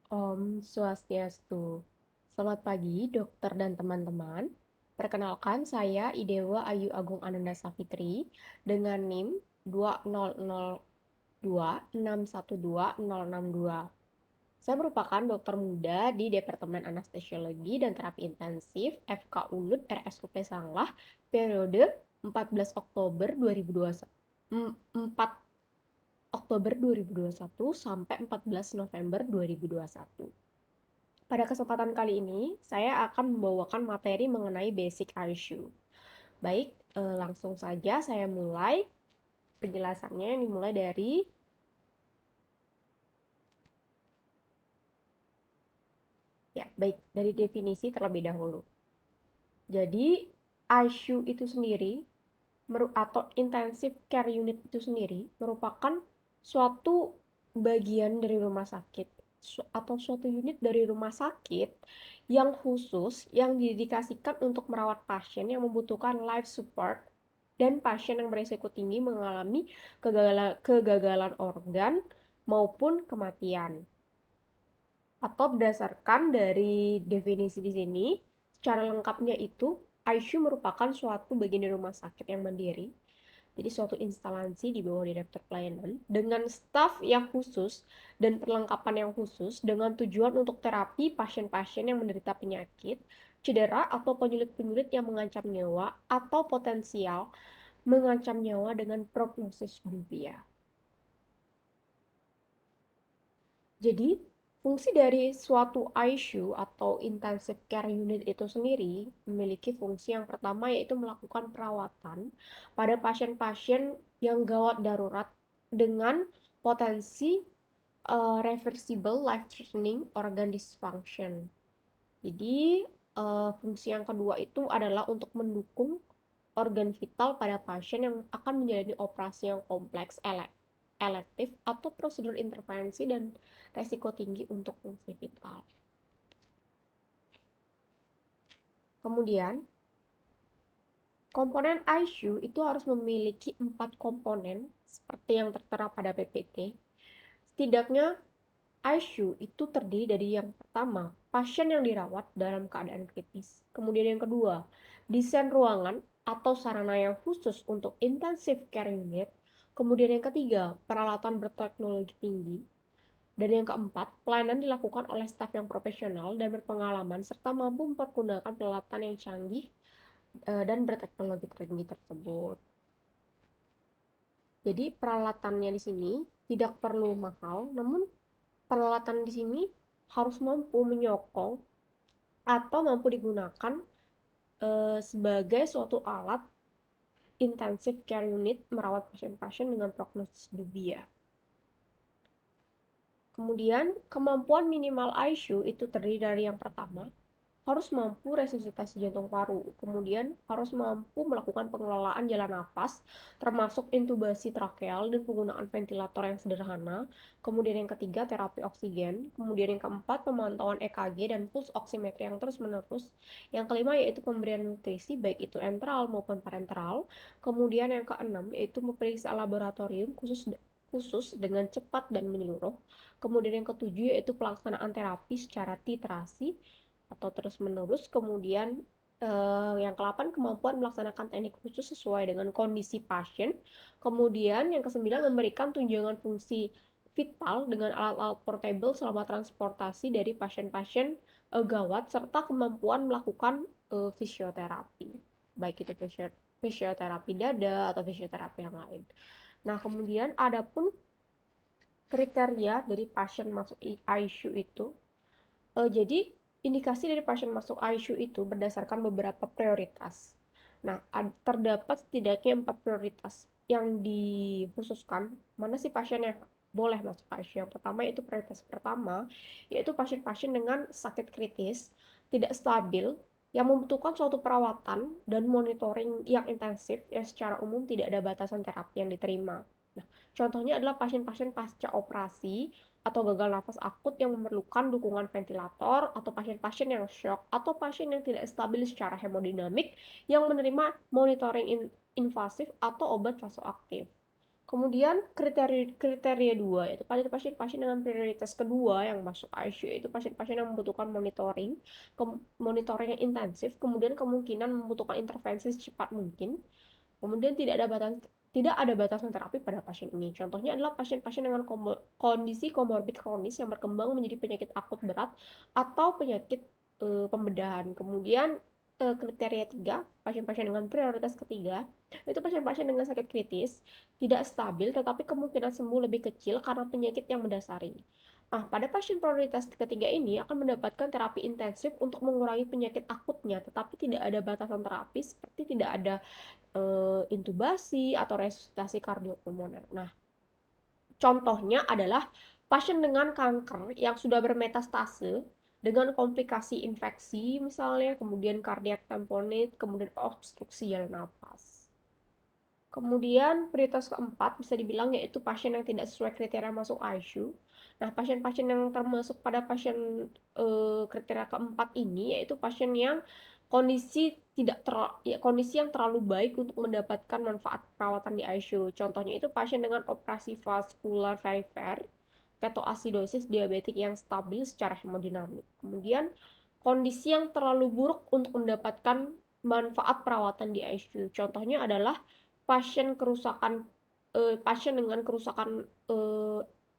Om Swastiastu. Selamat pagi, dokter dan teman-teman. Perkenalkan, saya Idewa Ayu Agung Ananda Safitri dengan NIM 2002612062. Saya merupakan dokter muda di Departemen Anestesiologi dan Terapi Intensif FK UNUD RSUP Sanglah periode 14 Oktober 2021 sampai 14 November 2021. Pada kesempatan kali ini, saya akan membawakan materi mengenai basic ICU. Baik, langsung saja saya mulai penjelasannya yang dimulai dari dari definisi terlebih dahulu. Jadi, ICU itu sendiri atau intensive care unit itu sendiri merupakan suatu bagian dari rumah sakit atau suatu unit dari rumah sakit yang khusus yang didedikasikan untuk merawat pasien yang membutuhkan life support dan pasien yang berisiko tinggi mengalami kegagalan organ maupun kematian. Atau berdasarkan dari definisi di sini, secara lengkapnya itu ICU merupakan suatu bagian dari rumah sakit yang mandiri, jadi suatu instalasi di bawah direktur pelayanan dengan staf yang khusus dan perlengkapan yang khusus dengan tujuan untuk terapi pasien-pasien yang menderita penyakit, cedera atau penyulit-penyulit yang mengancam nyawa atau potensial mengancam nyawa dengan prognosis dunia. Jadi, fungsi dari suatu ICU atau Intensive Care Unit itu sendiri memiliki fungsi yang pertama yaitu melakukan perawatan pada pasien-pasien yang gawat darurat dengan potensi reversible life-threatening organ dysfunction. Jadi, fungsi yang kedua itu adalah untuk mendukung organ vital pada pasien yang akan menjalani operasi yang kompleks, elektif, atau prosedur intervensi dan resiko tinggi untuk fungsi vital. Kemudian, komponen ICU itu harus memiliki 4 komponen seperti yang tertera pada PPT. Setidaknya ICU itu terdiri dari yang pertama, pasien yang dirawat dalam keadaan kritis. Kemudian yang kedua, desain ruangan atau sarana yang khusus untuk intensive care unit. Kemudian yang ketiga, peralatan berteknologi tinggi. Dan yang keempat, pelayanan dilakukan oleh staf yang profesional dan berpengalaman serta mampu mempergunakan peralatan yang canggih dan berteknologi tinggi tersebut. Jadi peralatannya di sini tidak perlu mahal, namun peralatan di sini harus mampu menyokong atau mampu digunakan sebagai suatu alat intensive care unit merawat pasien-pasien dengan prognosis dunia. Kemudian, kemampuan minimal ICU itu terdiri dari yang pertama, harus mampu resusitasi jantung paru, kemudian harus mampu melakukan pengelolaan jalan nafas, termasuk intubasi trakeal dan penggunaan ventilator yang sederhana, kemudian yang ketiga terapi oksigen, kemudian yang keempat pemantauan EKG dan pulse oximetri yang terus-menerus, yang kelima yaitu pemberian nutrisi baik itu enteral maupun parenteral, kemudian yang keenam yaitu memeriksa laboratorium khusus khusus dengan cepat dan menyeluruh, kemudian yang ketujuh yaitu pelaksanaan terapi secara titrasi atau terus-menerus. Kemudian yang ke-8 kemampuan melaksanakan teknik khusus sesuai dengan kondisi pasien. Kemudian yang ke-9 memberikan tunjangan fungsi vital dengan alat-alat portable selama transportasi dari pasien-pasien gawat serta kemampuan melakukan fisioterapi. Baik itu fisioterapi dada atau fisioterapi yang lain. Nah, kemudian adapun kriteria dari pasien masuk ICU itu jadi indikasi dari pasien masuk ICU itu berdasarkan beberapa prioritas. Nah, terdapat setidaknya 4 prioritas yang dikhususkan mana sih pasien yang boleh masuk ICU. Yang pertama yaitu prioritas pertama, yaitu pasien-pasien dengan sakit kritis, tidak stabil, yang membutuhkan suatu perawatan dan monitoring yang intensif yang secara umum tidak ada batasan terapi yang diterima. Nah, contohnya adalah pasien-pasien pasca operasi atau gagal nafas akut yang memerlukan dukungan ventilator, atau pasien-pasien yang shock, atau pasien yang tidak stabil secara hemodinamik yang menerima monitoring invasif atau obat vasoaktif. Kemudian kriteria 2 yaitu pasien-pasien dengan prioritas kedua yang masuk ICU itu pasien-pasien yang membutuhkan monitoring yang intensif, kemudian kemungkinan membutuhkan intervensi secepat mungkin. Kemudian tidak ada batasan terapi pada pasien ini. Contohnya adalah pasien-pasien dengan kondisi komorbid kronis yang berkembang menjadi penyakit akut berat atau penyakit pembedahan. Kemudian kriteria 3, pasien-pasien dengan prioritas ketiga, itu pasien-pasien dengan sakit kritis, tidak stabil tetapi kemungkinan sembuh lebih kecil karena penyakit yang mendasari. Nah, pada pasien prioritas ketiga ini akan mendapatkan terapi intensif untuk mengurangi penyakit akutnya, tetapi tidak ada batasan terapi seperti tidak ada intubasi atau resusitasi kardiopulmoner. Nah, contohnya adalah pasien dengan kanker yang sudah bermetastase dengan komplikasi infeksi misalnya, kemudian cardiac tamponade, kemudian obstruksi jalan nafas. Kemudian prioritas keempat bisa dibilang yaitu pasien yang tidak sesuai kriteria masuk ICU. Nah, pasien-pasien yang termasuk pada pasien kriteria keempat ini yaitu pasien yang kondisi yang terlalu baik untuk mendapatkan manfaat perawatan di ICU. Contohnya itu pasien dengan operasi vaskular perifer, ketoasidosis diabetik yang stabil secara hemodinamik. Kemudian kondisi yang terlalu buruk untuk mendapatkan manfaat perawatan di ICU. Contohnya adalah pasien dengan kerusakan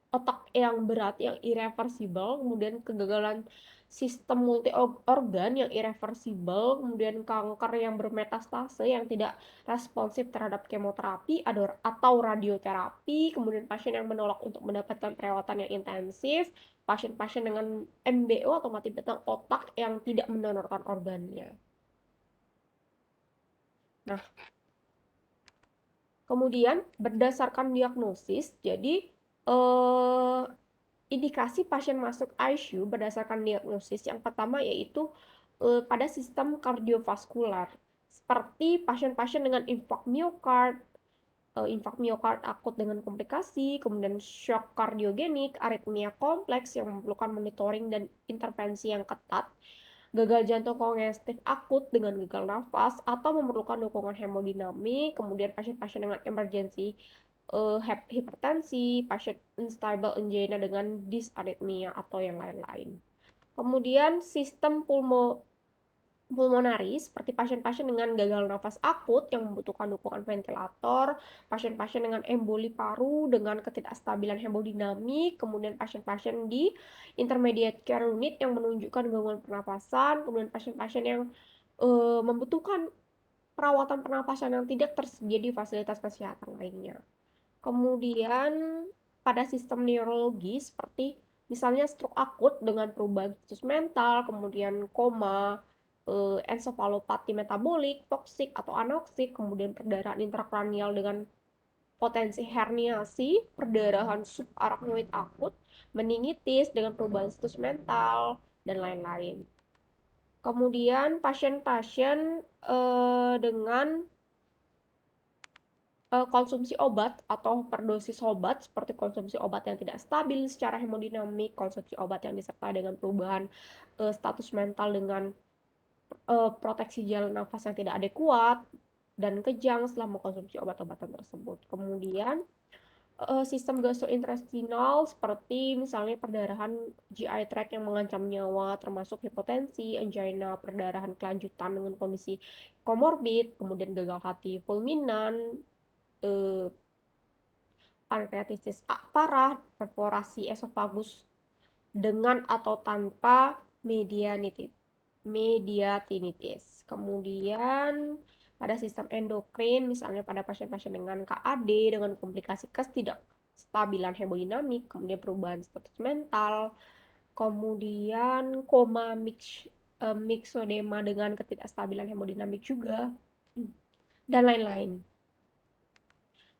otak yang berat yang irreversibel, kemudian kegagalan sistem multi organ yang irreversibel, kemudian kanker yang bermetastase yang tidak responsif terhadap kemoterapi atau radioterapi, kemudian pasien yang menolak untuk mendapatkan perawatan yang intensif, pasien-pasien dengan MBO atau mati batang otak yang tidak mendonorkan organnya. Nah, kemudian berdasarkan diagnosis, jadi eh, indikasi pasien masuk ICU berdasarkan diagnosis yang pertama yaitu pada sistem kardiovaskular, seperti pasien-pasien dengan infak miokard akut dengan komplikasi, kemudian shock kardiogenik, aritmia kompleks yang memerlukan monitoring dan intervensi yang ketat, gagal jantung kongestif akut dengan gagal nafas atau memerlukan dukungan hemodinamik, kemudian pasien-pasien dengan emergensi hipertensi, pasien unstable angina dengan dysarrhythmia atau yang lain-lain. Kemudian sistem pulmonari seperti pasien-pasien dengan gagal nafas akut yang membutuhkan dukungan ventilator, pasien-pasien dengan emboli paru dengan ketidakstabilan hemodinamik, kemudian pasien-pasien di intermediate care unit yang menunjukkan gangguan pernapasan, kemudian pasien-pasien yang membutuhkan perawatan pernapasan yang tidak tersedia di fasilitas kesehatan lainnya. Kemudian pada sistem neurologi seperti misalnya stroke akut dengan perubahan status mental, kemudian koma, ensefalopati metabolik, toksik atau anoksik, kemudian perdarahan intrakranial dengan potensi herniasi, perdarahan subarachnoid akut, meningitis dengan perubahan status mental, dan lain-lain. Kemudian pasien-pasien dengan konsumsi obat atau perdosis obat seperti konsumsi obat yang tidak stabil secara hemodinamik, konsumsi obat yang disertai dengan perubahan status mental dengan proteksi jalan nafas yang tidak adekuat dan kejang setelah mengkonsumsi obat-obatan tersebut. Kemudian sistem gastrointestinal seperti misalnya perdarahan GI tract yang mengancam nyawa termasuk hipotensi, angina, perdarahan kelanjutan dengan kondisi komorbid, kemudian gagal hati fulminan, eh, pankreatitis parah, perforasi esofagus dengan atau tanpa mediatinitis. Kemudian pada sistem endokrin, misalnya pada pasien-pasien dengan KAD, dengan komplikasi ketidakstabilan hemodinamik, kemudian perubahan status mental, kemudian koma mixodema dengan ketidakstabilan hemodinamik juga, dan lain-lain.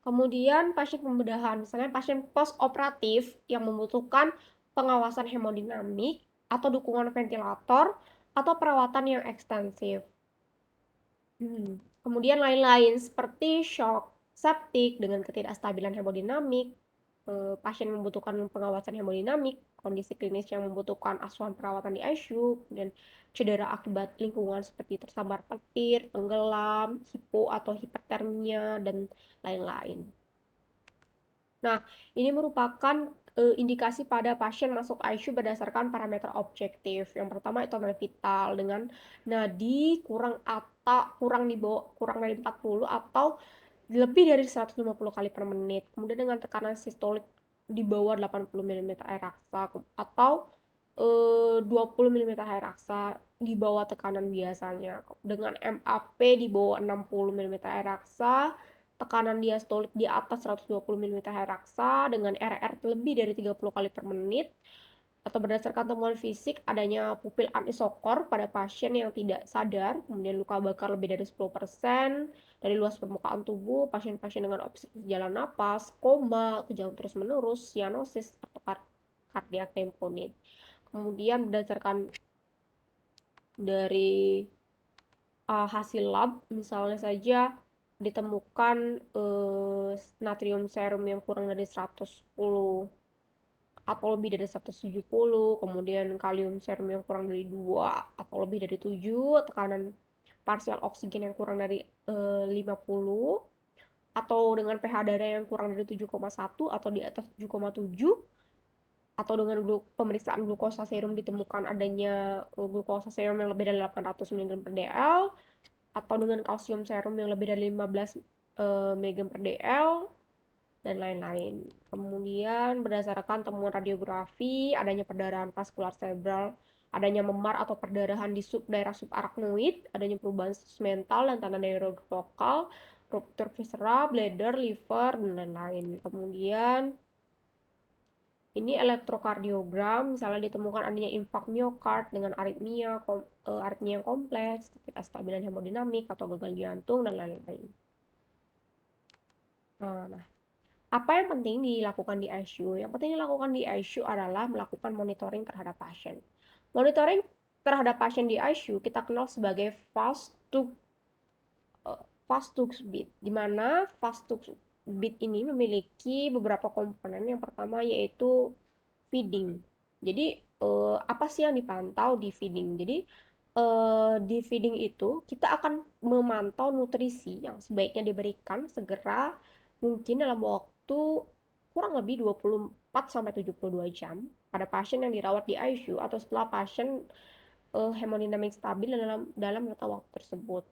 Kemudian pasien pembedahan, misalnya pasien post-operatif yang membutuhkan pengawasan hemodinamik atau dukungan ventilator atau perawatan yang ekstensif. Kemudian lain-lain seperti shock septik dengan ketidakstabilan hemodinamik, pasien membutuhkan pengawasan hemodinamik, kondisi klinis yang membutuhkan asuhan perawatan di ICU, dan cedera akibat lingkungan seperti tersambar petir, tenggelam, hipo atau hipertermia, dan lain-lain. Nah, ini merupakan indikasi pada pasien masuk ICU berdasarkan parameter objektif. Yang pertama itu adalah vital dengan nadi kurang di bawah kurang dari 40 atau lebih dari 150 kali per menit. Kemudian dengan tekanan sistolik di bawah 80 mm air raksa atau 20 mm air raksa di bawah tekanan biasanya. Dengan MAP di bawah 60 mm air raksa, tekanan diastolik di atas 120 mm air raksa dengan RR lebih dari 30 kali per menit, atau berdasarkan temuan fisik adanya pupil anisokor pada pasien yang tidak sadar, kemudian luka bakar lebih dari 10% dari luas permukaan tubuh, pasien-pasien dengan obstruksi jalan napas, koma, kejang terus menerus, sianosis, atau kardiak tamponade. Kemudian berdasarkan dari hasil lab, misalnya saja ditemukan natrium serum yang kurang dari 110 atau lebih dari 170, kemudian kalium serum yang kurang dari 2 atau lebih dari 7, tekanan parsial oksigen yang kurang dari 50, atau dengan pH darah yang kurang dari 7,1 atau di atas 7,7, atau dengan pemeriksaan glukosa serum ditemukan adanya glukosa serum yang lebih dari 800 mg per dl, atau dengan kalsium serum yang lebih dari 15 mg per dl, dan lain-lain. Kemudian berdasarkan temuan radiografi, adanya perdarahan vaskular cerebral, adanya memar atau perdarahan di daerah subarachnoid, adanya perubahan status mental dan tanda neurolokal, ruptur viscera, bladder, liver, dan lain-lain. Kemudian ini elektrokardiogram, misalnya ditemukan adanya infak miokard dengan aritmia yang kompleks, ketidakstabilan hemodinamik atau gagal jantung, dan lain-lain. Nah, apa yang penting dilakukan di ICU? Yang penting dilakukan di ICU adalah melakukan monitoring terhadap pasien. Monitoring terhadap pasien di ICU kita kenal sebagai fast to beat, di mana fast to beat ini memiliki beberapa komponen. Yang pertama yaitu feeding. Jadi apa sih yang dipantau di feeding? Jadi di feeding itu kita akan memantau nutrisi yang sebaiknya diberikan segera mungkin dalam waktu kurang lebih 24 sampai 72 jam pada pasien yang dirawat di ICU atau setelah pasien hemodinamik stabil dalam rentang waktu tersebut.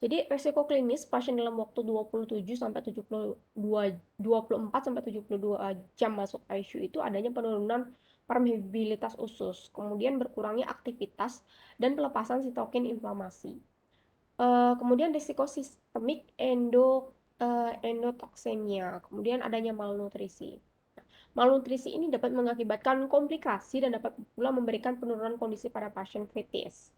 Jadi resiko klinis pasien dalam waktu 27 sampai 24 sampai 72 jam masuk ICU itu adanya penurunan permeabilitas usus, kemudian berkurangnya aktivitas dan pelepasan sitokin inflamasi. Kemudian risiko sistemik endotoksemia, kemudian adanya malnutrisi. Malnutrisi ini dapat mengakibatkan komplikasi dan dapat pula memberikan penurunan kondisi pada pasien kritis,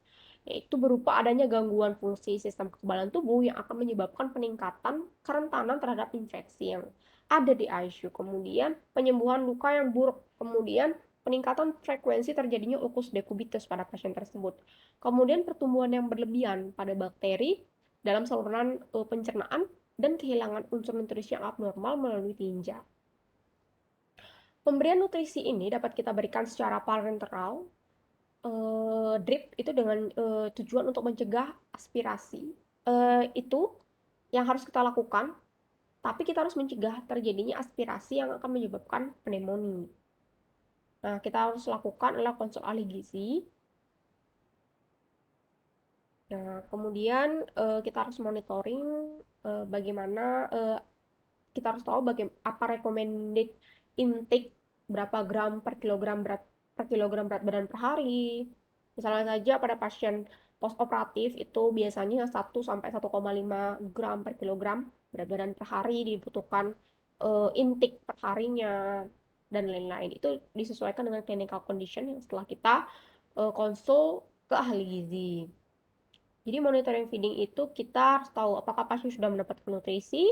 yaitu berupa adanya gangguan fungsi sistem kekebalan tubuh yang akan menyebabkan peningkatan kerentanan terhadap infeksi yang ada di ICU, kemudian penyembuhan luka yang buruk, kemudian peningkatan frekuensi terjadinya ulcus decubitus pada pasien tersebut, kemudian pertumbuhan yang berlebihan pada bakteri dalam saluran pencernaan, dan kehilangan unsur nutrisi yang abnormal melalui tinja. Pemberian nutrisi ini dapat kita berikan secara parenteral, drip itu dengan tujuan untuk mencegah aspirasi. Itu yang harus kita lakukan, tapi kita harus mencegah terjadinya aspirasi yang akan menyebabkan pneumonia. Nah, kita harus lakukan adalah konsul ahli gizi. Nah, kemudian kita harus monitoring bagaimana kita harus tahu apa recommended intake berapa gram per kilogram berat badan per hari. Misalnya saja pada pasien postoperatif itu biasanya 1 sampai 1,5 gram per kilogram berat badan per hari dibutuhkan intake per harinya, dan lain-lain. Itu disesuaikan dengan clinical condition yang setelah kita konsul ke ahli gizi. Jadi monitoring feeding itu kita harus tahu apakah pasien sudah mendapatkan nutrisi,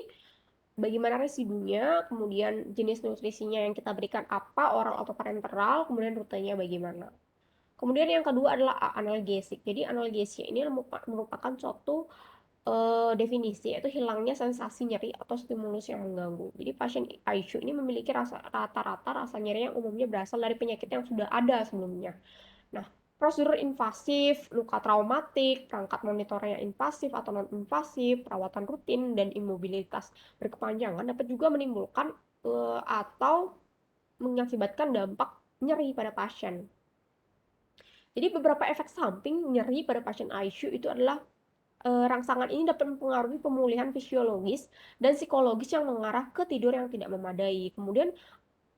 bagaimana residunya, kemudian jenis nutrisinya yang kita berikan apa, oral atau parenteral, kemudian rutenya bagaimana. Kemudian yang kedua adalah analgesik. Jadi analgesia ini merupakan suatu definisi, yaitu hilangnya sensasi nyeri atau stimulus yang mengganggu. Jadi pasien ICU ini memiliki rata-rata rasa nyeri yang umumnya berasal dari penyakit yang sudah ada sebelumnya. Nah, Prosedur invasif, luka traumatik, perangkat monitor yang invasif atau non-invasif, perawatan rutin, dan imobilitas berkepanjangan dapat juga menimbulkan atau mengakibatkan dampak nyeri pada pasien. Jadi beberapa efek samping nyeri pada pasien ICU itu adalah rangsangan ini dapat mempengaruhi pemulihan fisiologis dan psikologis yang mengarah ke tidur yang tidak memadai. Kemudian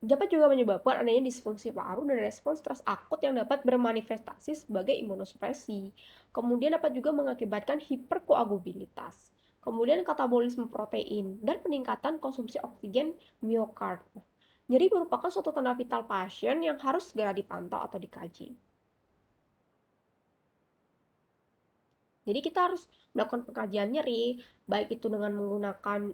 dapat juga menyebabkan adanya disfungsi paru dan respons stres akut yang dapat bermanifestasi sebagai imunosupresi. Kemudian dapat juga mengakibatkan hiperkoagulabilitas. Kemudian katabolisme protein dan peningkatan konsumsi oksigen miokard. Nyeri merupakan suatu tanda vital pasien yang harus segera dipantau atau dikaji. Jadi kita harus melakukan pengkajian nyeri, baik itu dengan menggunakan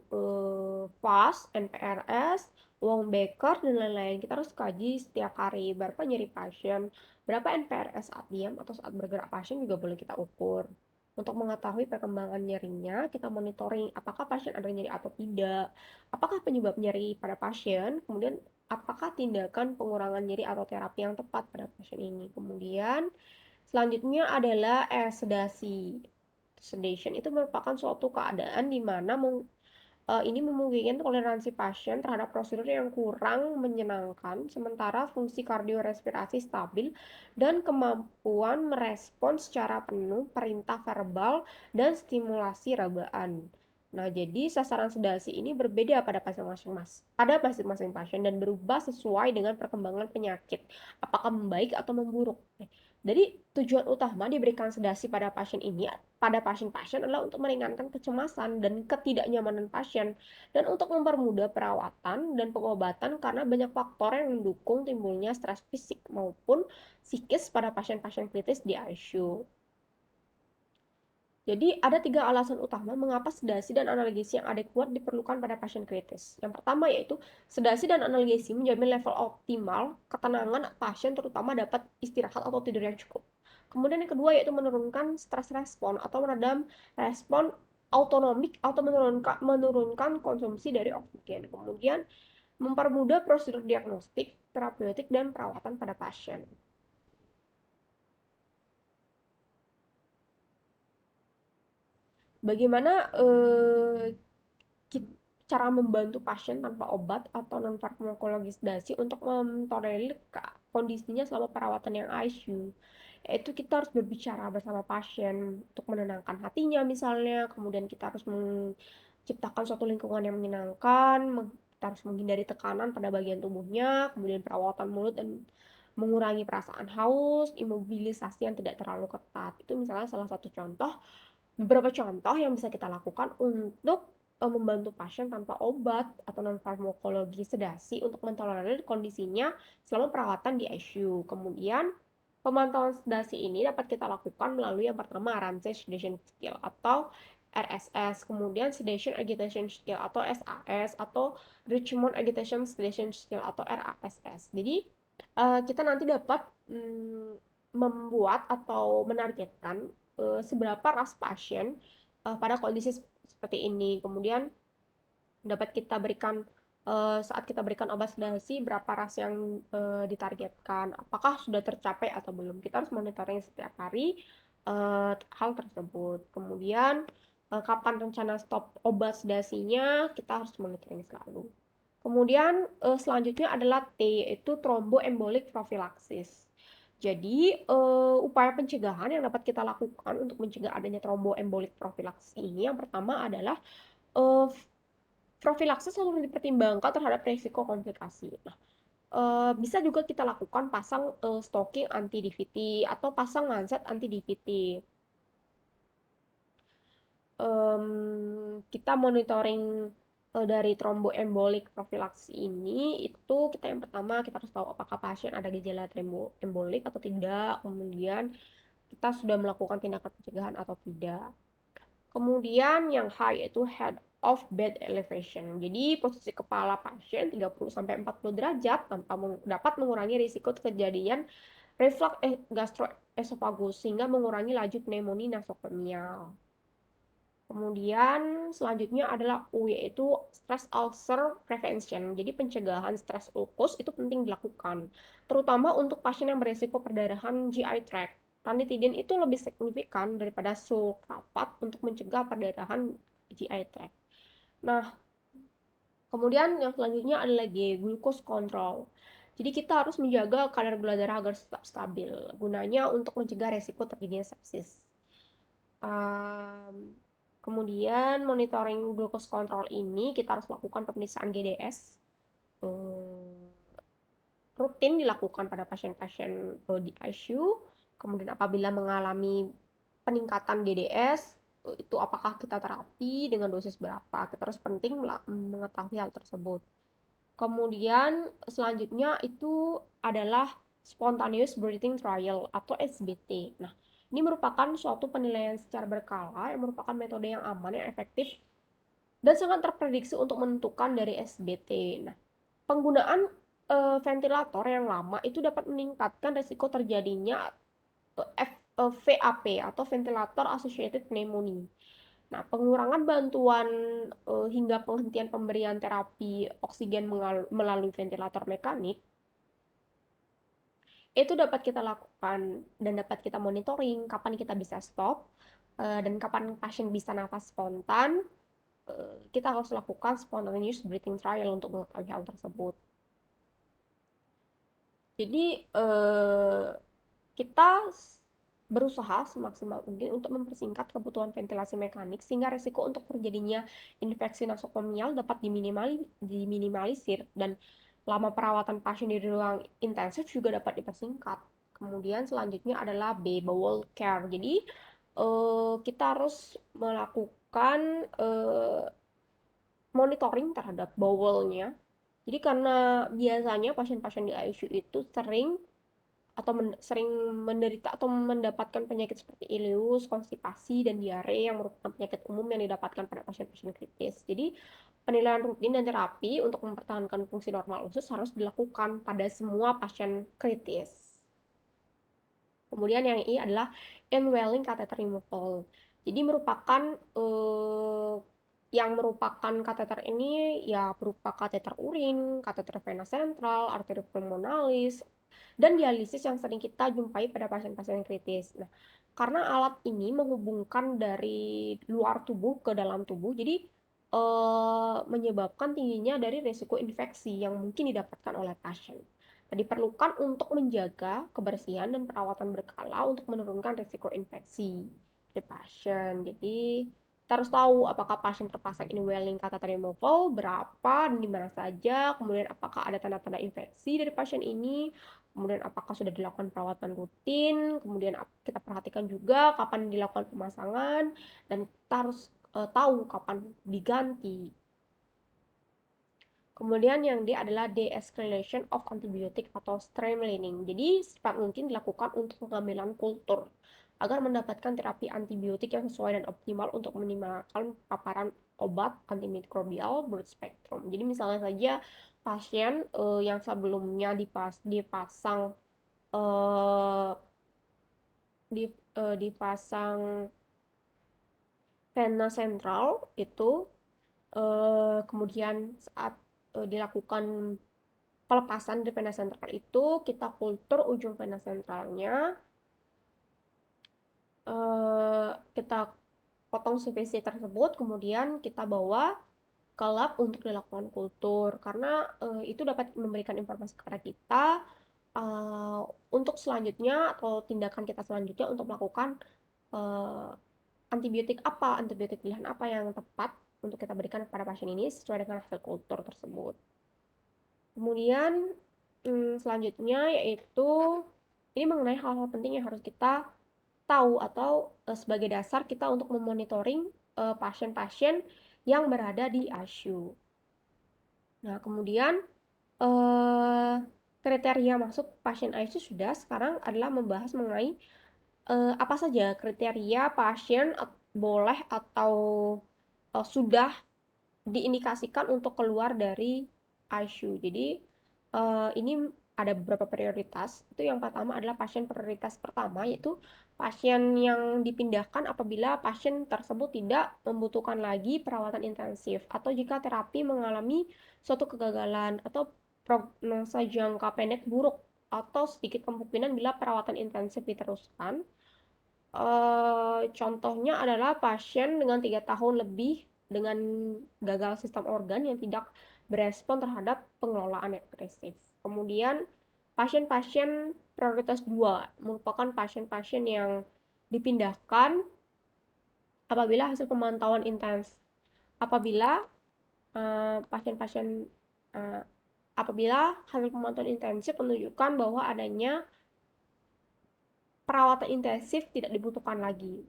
FAST, NPRS, Wong-Baker, dan lain-lain. Kita harus kaji setiap hari berapa nyeri pasien, berapa NPRS saat diam atau saat bergerak pasien juga boleh kita ukur. Untuk mengetahui perkembangan nyerinya, kita monitoring apakah pasien ada nyeri atau tidak, apakah penyebab nyeri pada pasien, kemudian apakah tindakan pengurangan nyeri atau terapi yang tepat pada pasien ini. Kemudian selanjutnya adalah sedasi. Sedation itu merupakan suatu keadaan di mana ini memungkinkan toleransi pasien terhadap prosedur yang kurang menyenangkan, sementara fungsi kardiorespirasi stabil dan kemampuan merespons secara penuh perintah verbal dan stimulasi rabaan. Nah, jadi sasaran sedasi ini berbeda pada masing-masing pasien dan berubah sesuai dengan perkembangan penyakit, apakah membaik atau memburuk. Jadi tujuan utama diberikan sedasi pada pasien-pasien adalah untuk meringankan kecemasan dan ketidaknyamanan pasien dan untuk mempermudah perawatan dan pengobatan karena banyak faktor yang mendukung timbulnya stres fisik maupun psikis pada pasien-pasien kritis di ICU. Jadi ada 3 alasan utama mengapa sedasi dan analgesi yang adekuat diperlukan pada pasien kritis. Yang pertama yaitu sedasi dan analgesi menjamin level optimal ketenangan pasien terutama dapat istirahat atau tidur yang cukup. Kemudian yang kedua yaitu menurunkan stres respon atau meredam respon autonomik atau menurunkan konsumsi dari oksigen. Kemudian mempermudah prosedur diagnostik, terapeutik, dan perawatan pada pasien. Bagaimana cara membantu pasien tanpa obat atau non farmakologis sedasi untuk mentolerir kondisinya selama perawatan yang ICU, yaitu kita harus berbicara bersama pasien untuk menenangkan hatinya misalnya, kemudian kita harus menciptakan suatu lingkungan yang menyenangkan, kita harus menghindari tekanan pada bagian tubuhnya, kemudian perawatan mulut dan mengurangi perasaan haus, imobilisasi yang tidak terlalu ketat. Itu misalnya salah satu contoh, beberapa contoh yang bisa kita lakukan untuk membantu pasien tanpa obat atau non farmakologi sedasi untuk mentolerir kondisinya selama perawatan di ICU. Kemudian pemantauan sedasi ini dapat kita lakukan melalui yang pertama Ramsay Sedation Scale atau RSS, kemudian Sedation Agitation Scale atau SAS atau Richmond Agitation Sedation Scale atau RASS. Jadi kita nanti dapat membuat atau menargetkan seberapa ras pasien pada kondisi seperti ini. Kemudian dapat kita berikan saat kita berikan obat sedasi berapa ras yang ditargetkan, apakah sudah tercapai atau belum. Kita harus monitoring setiap hari hal tersebut. Kemudian kapan rencana stop obat sedasinya kita harus monitoring selalu. Kemudian selanjutnya adalah T, yaitu thromboembolic prophylaxis. Jadi, upaya pencegahan yang dapat kita lakukan untuk mencegah adanya thromboembolic prophylaxis ini, yang pertama adalah uh, profilaksis harus dipertimbangkan terhadap risiko komplikasi. Nah, bisa juga kita lakukan pasang stocking anti-DVT atau pasang manset anti-DVT. Kita monitoring dari thromboembolic prophylaxis ini itu kita yang pertama kita harus tahu apakah pasien ada gejala thromboembolik atau tidak, kemudian kita sudah melakukan tindakan pencegahan atau tidak. Kemudian yang high yaitu head of bed elevation. Jadi posisi kepala pasien 30-40 derajat tanpa dapat mengurangi risiko kejadian reflux gastroesofagus sehingga mengurangi laju pneumonia nasopharyngeal. Kemudian selanjutnya adalah U, yaitu stress ulcer prevention. Jadi pencegahan stres ulkus itu penting dilakukan, terutama untuk pasien yang berisiko perdarahan GI tract. Ranitidin itu lebih signifikan daripada sulfapat untuk mencegah perdarahan GI tract. Nah, kemudian yang selanjutnya adalah G, glucose control. Jadi kita harus menjaga kadar gula darah agar tetap stabil, gunanya untuk mencegah resiko terjadinya sepsis. Um, Kemudian monitoring glucose control ini kita harus lakukan pemeriksaan GDS. Rutin dilakukan pada pasien-pasien di ICU. Kemudian apabila mengalami peningkatan GDS, itu apakah kita terapi dengan dosis berapa? Kita harus penting mengetahui hal tersebut. Kemudian selanjutnya itu adalah spontaneous breathing trial atau SBT. Nah, ini merupakan suatu penilaian secara berkala yang merupakan metode yang aman, yang efektif, dan sangat terprediksi untuk menentukan dari SBT. Nah, penggunaan ventilator yang lama itu dapat meningkatkan risiko terjadinya VAP atau ventilator associated pneumonia. Nah, pengurangan bantuan hingga penghentian pemberian terapi oksigen melalui ventilator mekanik itu dapat kita lakukan dan dapat kita monitoring kapan kita bisa stop dan kapan pasien bisa nafas spontan. Kita harus lakukan spontaneous breathing trial untuk mengetahui hal tersebut. Jadi kita berusaha semaksimal mungkin untuk mempersingkat kebutuhan ventilasi mekanik sehingga risiko untuk terjadinya infeksi nosokomial dapat diminimalisir dan lama perawatan pasien di ruang intensif juga dapat dipersingkat. Kemudian selanjutnya adalah B, bowel care. Jadi kita harus melakukan monitoring terhadap bowelnya. Jadi karena biasanya pasien-pasien di ICU itu sering menderita atau mendapatkan penyakit seperti ileus, konstipasi, dan diare yang merupakan penyakit umum yang didapatkan pada pasien-pasien kritis. Jadi, penilaian rutin dan terapi untuk mempertahankan fungsi normal usus harus dilakukan pada semua pasien kritis. Kemudian yang I adalah indwelling catheter removal. Jadi merupakan yang merupakan kateter ini ya berupa kateter urin, kateter vena sentral, arteri pulmonalis, dan dialisis yang sering kita jumpai pada pasien-pasien kritis. Nah, karena alat ini menghubungkan dari luar tubuh ke dalam tubuh, jadi menyebabkan tingginya dari risiko infeksi yang mungkin didapatkan oleh pasien. Nah, diperlukan untuk menjaga kebersihan dan perawatan berkala untuk menurunkan risiko infeksi di pasien. Jadi, kita harus tahu apakah pasien terpasang indwelling catheter removal, berapa, dan di mana saja, kemudian apakah ada tanda-tanda infeksi dari pasien ini, kemudian apakah sudah dilakukan perawatan rutin, kemudian kita perhatikan juga kapan dilakukan pemasangan, dan kita harus tahu kapan diganti. Kemudian yang D adalah de-escalation of antibiotic atau streamlining. Jadi secepat mungkin dilakukan untuk pengambilan kultur agar mendapatkan terapi antibiotik yang sesuai dan optimal untuk meminimalkan paparan obat antimikrobial broad spectrum. Jadi misalnya saja pasien yang sebelumnya dipasang eh, dipasang vena sentral itu kemudian saat dilakukan pelepasan dari vena sentral itu kita kultur ujung vena sentralnya, kita potong CVC tersebut, kemudian kita bawa ke lab untuk dilakukan kultur karena itu dapat memberikan informasi kepada kita uh, untuk selanjutnya atau tindakan kita selanjutnya untuk melakukan uh, antibiotik pilihan apa yang tepat untuk kita berikan kepada pasien ini sesuai dengan hasil kultur tersebut. Kemudian selanjutnya yaitu ini mengenai hal-hal penting yang harus kita tahu atau sebagai dasar kita untuk memonitoring pasien-pasien yang berada di ICU. Nah, kemudian eh, kriteria masuk pasien ICU sudah, sekarang adalah membahas mengenai apa saja kriteria pasien boleh atau sudah diindikasikan untuk keluar dari ICU. Jadi ini ada beberapa prioritas. Itu yang pertama adalah pasien prioritas pertama, yaitu pasien yang dipindahkan apabila pasien tersebut tidak membutuhkan lagi perawatan intensif atau jika terapi mengalami suatu kegagalan atau prognosa jangka pendek buruk atau sedikit kemungkinan bila perawatan intensif diteruskan. Contohnya adalah pasien dengan 3 tahun lebih dengan gagal sistem organ yang tidak berespon terhadap pengelolaan agresif. Kemudian pasien-pasien prioritas 2 merupakan pasien-pasien yang dipindahkan apabila hasil pemantauan intens. Apabila pasien-pasien uh, apabila hasil pemantauan intensif menunjukkan bahwa adanya perawatan intensif tidak dibutuhkan lagi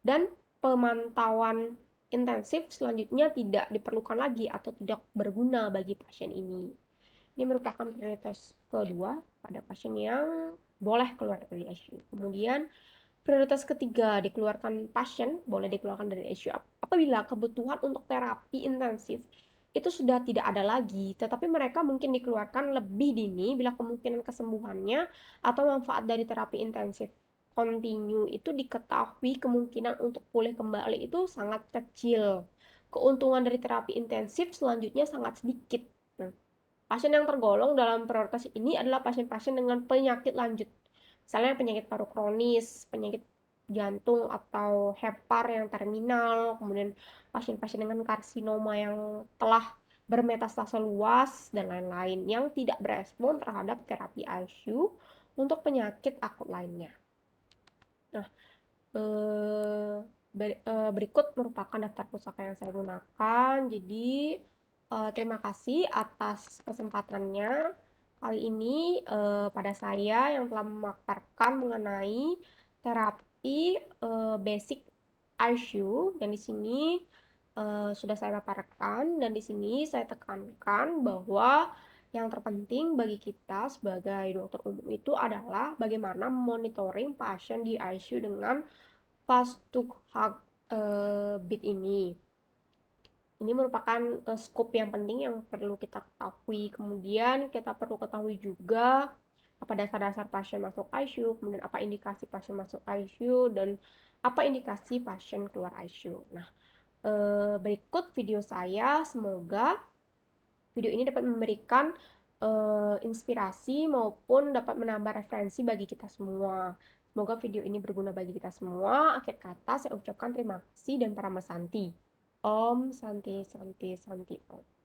dan pemantauan intensif selanjutnya tidak diperlukan lagi atau tidak berguna bagi pasien ini. Ini merupakan prioritas kedua pada pasien yang boleh keluar dari ICU. Kemudian prioritas ketiga, dikeluarkan pasien boleh dikeluarkan dari ICU apabila kebutuhan untuk terapi intensif itu sudah tidak ada lagi, tetapi mereka mungkin dikeluarkan lebih dini bila kemungkinan kesembuhannya atau manfaat dari terapi intensif kontinu itu diketahui kemungkinan untuk pulih kembali itu sangat kecil. Keuntungan dari terapi intensif selanjutnya sangat sedikit. Nah, pasien yang tergolong dalam prioritas ini adalah pasien-pasien dengan penyakit lanjut. Misalnya penyakit paru kronis, penyakit jantung atau hepar yang terminal, kemudian pasien-pasien dengan karsinoma yang telah bermetastase luas, dan lain-lain yang tidak berespon terhadap terapi ICU untuk penyakit akut lainnya. Nah, berikut merupakan daftar pusaka yang saya gunakan. Jadi, terima kasih atas kesempatannya. Kali ini pada saya yang telah memaparkan mengenai terapi basic ICU, dan di sini sudah saya paparkan, dan di sini saya tekankan bahwa yang terpenting bagi kita sebagai dokter umum itu adalah bagaimana monitoring pasien di ICU dengan fast to hug beat ini. Ini merupakan scope yang penting yang perlu kita ketahui. Kemudian kita perlu ketahui juga apa dasar-dasar pasien masuk ICU, kemudian apa indikasi pasien masuk ICU, dan apa indikasi pasien keluar ICU. Nah, berikut video saya. Semoga video ini dapat memberikan inspirasi maupun dapat menambah referensi bagi kita semua. Semoga video ini berguna bagi kita semua. Akhir kata saya ucapkan terima kasih dan Parama Santi. Om Santi Santi Santi Om.